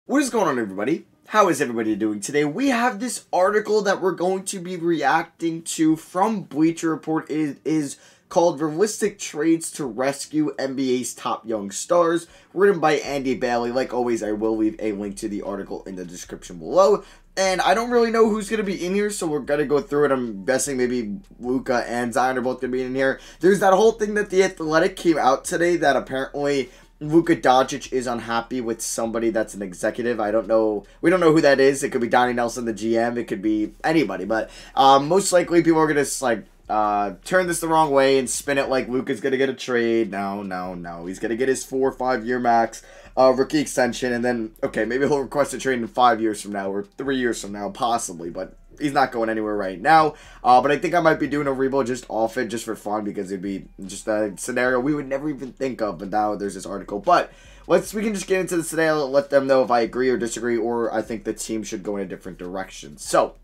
What is going on, everybody? How is everybody doing today? We have this article that we're going to be reacting to from Bleacher Report. It is called Realistic Trades to Rescue NBA's Top Young Stars, written by Andy Bailey. Like always, I will leave a link to the article in the description below. And I don't really know who's going to be in here, so we're going to go through it. I'm guessing maybe Luka and Zion are both going to be in here. There's that whole thing that The Athletic came out today that apparently Luka Doncic is unhappy with somebody that's an executive. I don't know. We don't know who that is. It could be Donnie Nelson, the GM. It could be anybody. But most likely people are going to turn this the wrong way and spin it like Luka's going to get a trade. No. He's going to get his 4 or 5 year max rookie extension. And then, okay, maybe he'll request a trade in 5 years from now or 3 years from now, possibly. But he's not going anywhere right now. But I think I might be doing a rebuild just off it, just for fun, because it'd be just a scenario we would never even think of. But now there's this article. But we can just get into this today. I'll let them know if I agree or disagree, or I think the team should go in a different direction. So,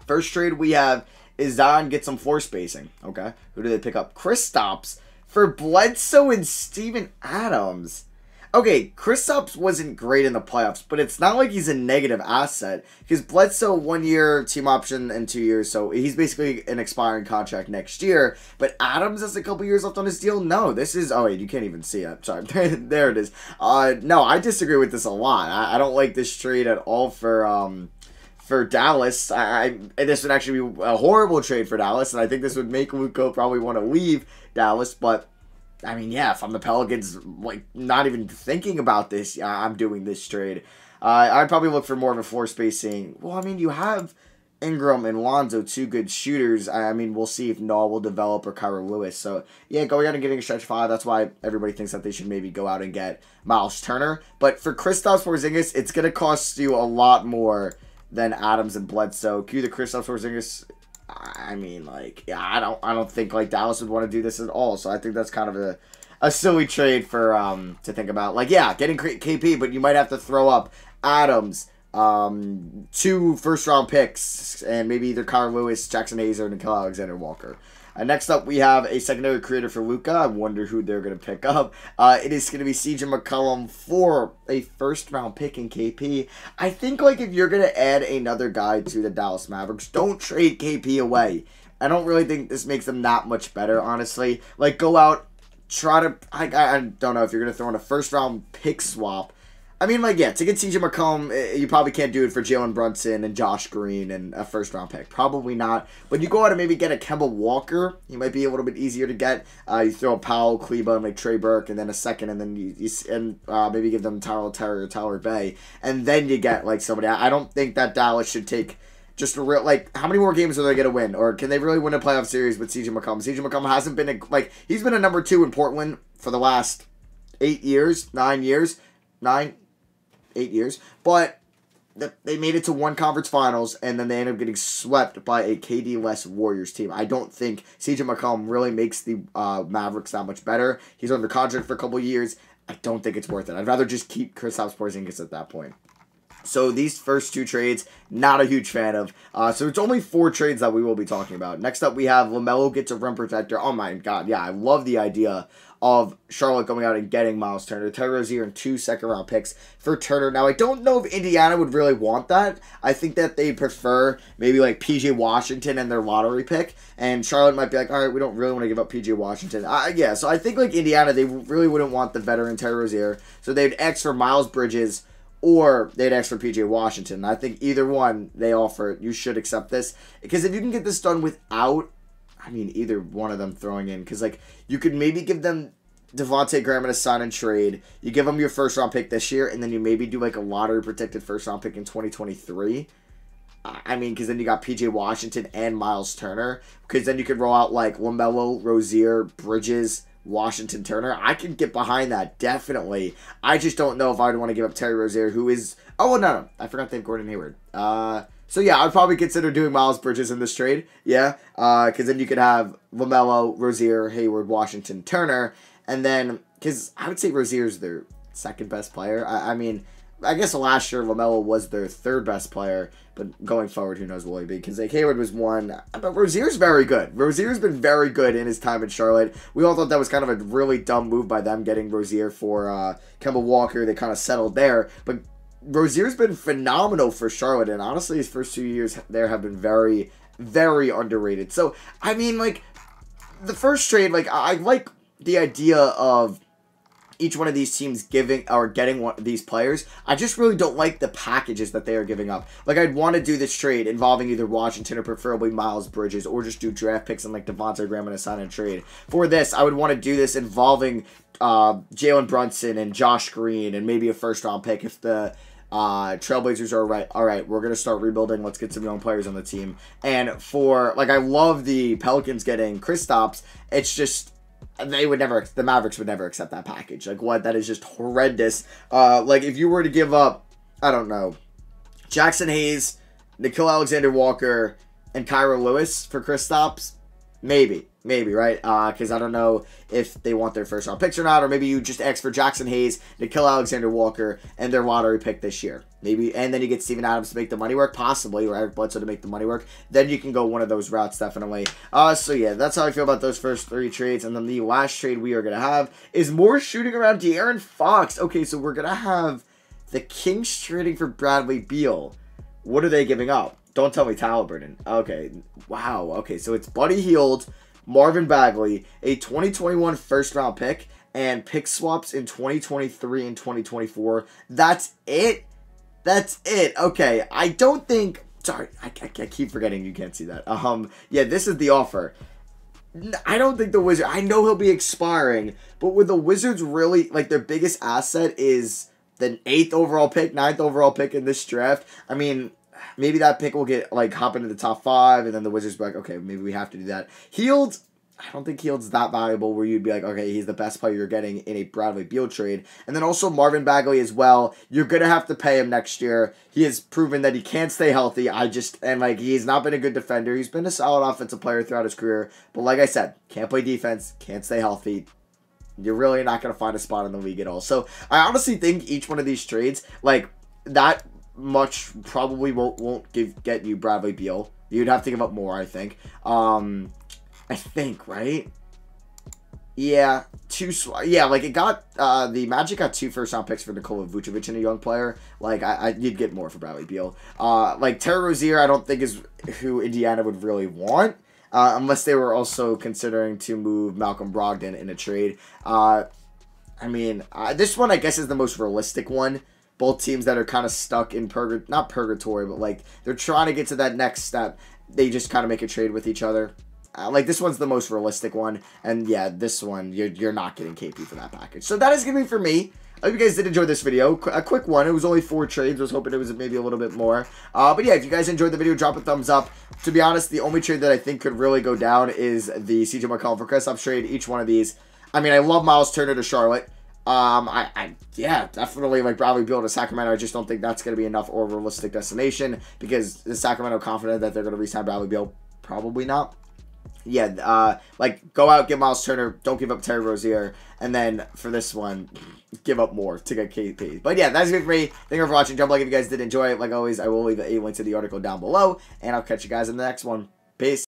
first trade we have is Zion get some floor spacing. Okay, who do they pick up? Kristaps for Bledsoe and Steven Adams. Okay, Kristaps wasn't great in the playoffs, but it's not like he's a negative asset, because Bledsoe 1 year team option and 2 years, so he's basically an expiring contract next year. But Adams has a couple years left on his deal. No, this is, oh wait, you can't even see it. Sorry, there it is. No, I disagree with this a lot. I don't like this trade at all for Dallas. This would actually be a horrible trade for Dallas, and I think this would make Luka probably want to leave Dallas. But I mean, yeah, if I'm the Pelicans, like, not even thinking about this, I'm doing this trade. I'd probably look for more of a floor spacing. Well, I mean, you have Ingram and Lonzo, two good shooters. I mean, we'll see if Noah will develop or Kyra Lewis. So, yeah, going out and getting a stretch 5, that's why everybody thinks that they should maybe go out and get Miles Turner. But for Kristaps Porzingis, it's going to cost you a lot more than Adams and Bledsoe. Cue the Kristaps Porzingis. I mean, like, yeah, I don't think, like, Dallas would want to do this at all. So I think that's kind of a silly trade for to think about. Like, yeah, getting KP, but you might have to throw up Adams, 2 first-round picks, and maybe either Kyra Lewis, Jackson Hayes, or Nickeil Alexander-Walker. Next up, we have a secondary creator for Luka. I wonder who they're going to pick up. It is going to be CJ McCollum for a first-round pick in KP. I think, like, if you're going to add another guy to the Dallas Mavericks, don't trade KP away. I don't really think this makes them that much better, honestly. Like, go out, try to... I don't know if you're going to throw in a first-round pick swap. I mean, like, yeah, to get CJ McCollum, you probably can't do it for Jalen Brunson and Josh Green and a first-round pick. Probably not. But you go out and maybe get a Kemba Walker. He might be a little bit easier to get. You throw Powell, Kleba, and like Trey Burke, and then a second, and then maybe give them Tyrell Terry or Tyler Bay. And then you get, like, somebody. I don't think that Dallas should take just a real, like, how many more games are they going to win? Or can they really win a playoff series with CJ McCollum? CJ McCollum hasn't been, he's been a number 2 in Portland for the last 8 years, 8 years, but they made it to one conference finals, and then they ended up getting swept by a KD-less Warriors team. I don't think CJ McCollum really makes the Mavericks that much better. He's under contract for a couple years. I don't think it's worth it. I'd rather just keep Kristaps Porzingis at that point. So these first 2 trades, not a huge fan of. So it's only 4 trades that we will be talking about. Next up, we have LaMelo gets a rim protector. Oh my God, yeah, I love the idea of Charlotte going out and getting Miles Turner, Terry Rozier, and 2 second-round picks for Turner. Now, I don't know if Indiana would really want that. I think that they prefer maybe like P.J. Washington and their lottery pick, and Charlotte might be like, all right, we don't really want to give up P.J. Washington. Yeah, so I think like Indiana, they really wouldn't want the veteran Terry Rozier, so they'd X for Miles Bridges, or they'd ask for P.J. Washington. I think either one they offer, you should accept this, because if you can get this done without, I mean, either one of them throwing in, because, like, you could maybe give them Devontae Graham in a sign and trade. You give them your first-round pick this year, and then you maybe do, like, a lottery-protected first-round pick in 2023. I mean, because then you got P.J. Washington and Miles Turner, because then you could roll out, like, LaMelo, Rozier, Bridges, Washington, Turner. I can get behind that, definitely. I just don't know if I would want to give up Terry Rozier, who is... Oh, no. I forgot they have Gordon Hayward. So, yeah, I'd probably consider doing Miles Bridges in this trade. Yeah, because then you could have LaMelo, Rozier, Hayward, Washington, Turner. And then, because I would say Rozier's their second best player. I mean, I guess last year LaMelo was their 3rd best player. But going forward, who knows what he'll be. Because like, Hayward was 1. But Rozier's very good. Rozier's been very good in his time in Charlotte. We all thought that was kind of a really dumb move by them getting Rozier for Kemba Walker. They kind of settled there. But Rozier's been phenomenal for Charlotte, and honestly, his first 2 years there have been very, very underrated. So, I mean, like, the first trade, like, I like the idea of each one of these teams giving or getting one of these players. I just really don't like the packages that they are giving up. Like, I'd want to do this trade involving either Washington or preferably Miles Bridges, or just do draft picks and like Devontae Graham and a sign and trade. For this, I would want to do this involving Jalen Brunson and Josh Green and maybe a first-round pick if the Trailblazers are all right, we're going to start rebuilding. Let's get some young players on the team. And for, like, I love the Pelicans getting Kristaps. It's just, the Mavericks would never accept that package. Like, what? That is just horrendous. Like, if you were to give up, I don't know, Jackson Hayes, Nickeil Alexander-Walker, and Kyra Lewis for Kristaps, maybe, right? Because I don't know if they want their first round picks or not, or maybe you just ask for Jackson Hayes, Nickeil Alexander-Walker, and their lottery pick this year. Maybe, and then you get Steven Adams to make the money work, possibly, or Eric Bledsoe to make the money work. Then you can go one of those routes, definitely. So yeah, that's how I feel about those first 3 trades. And then the last trade we are going to have is more shooting around De'Aaron Fox. Okay, so we're going to have the Kings trading for Bradley Beal. What are they giving up? Don't tell me Halliburton. Okay, wow. Okay, so it's Buddy Hield, Marvin Bagley, a 2021 first-round pick, and pick swaps in 2023 and 2024. That's it? That's it. Okay, I don't think... Sorry, I keep forgetting you can't see that. Yeah, this is the offer. I don't think the Wizards... I know he'll be expiring, but with the Wizards really... Like, their biggest asset is the 8th overall pick, 9th overall pick in this draft. I mean... Maybe that pick will get, like, hop into the top 5, and then the Wizards be like, okay, maybe we have to do that. Hield, I don't think Hield's that valuable where you'd be like, okay, he's the best player you're getting in a Bradley Beal trade. And then also Marvin Bagley as well. You're going to have to pay him next year. He has proven that he can't stay healthy. He's not been a good defender. He's been a solid offensive player throughout his career. But like I said, can't play defense, can't stay healthy. You're really not going to find a spot in the league at all. So I honestly think each one of these trades, like, that much probably won't get you Bradley Beal. You'd have to give up more, I think. I think, right? Yeah, like it got the Magic got 2 first-round picks for Nikola Vucevic and a young player. Like you'd get more for Bradley Beal. Like Terry Rozier, I don't think is who Indiana would really want, unless they were also considering to move Malcolm Brogdon in a trade. I mean, this one I guess is the most realistic one. Both teams that are kind of stuck in not purgatory, but like they're trying to get to that next step. They just kind of make a trade with each other. Like this one's the most realistic one, and yeah, this one you're not getting KP for that package. So that is gonna be for me. I hope you guys did enjoy this video. A quick one. It was only 4 trades. I was hoping it was maybe a little bit more. But yeah, if you guys enjoyed the video, drop a thumbs up. To be honest, the only trade that I think could really go down is the CJ McCollum for Kristaps trade. Each one of these. I mean, I love Miles Turner to Charlotte. Yeah, definitely like Bradley Beal to Sacramento. I just don't think that's going to be enough or a realistic destination because the Sacramento confident that they're going to re-sign Bradley Beal. Probably not. Yeah, like go out, get Miles Turner, don't give up Terry Rozier, and then for this one, give up more to get KP. But yeah, that's it for me. Thank you for watching. Drop a like if you guys did enjoy it. Like always, I will leave a link to the article down below, and I'll catch you guys in the next one. Peace.